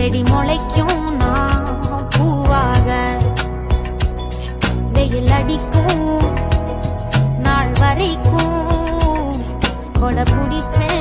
செடி முளைக்கும் நான் பூவாக வெயில் அடிக்கும் நாள் வரைக்கும் கொடை பிடிப்பேன்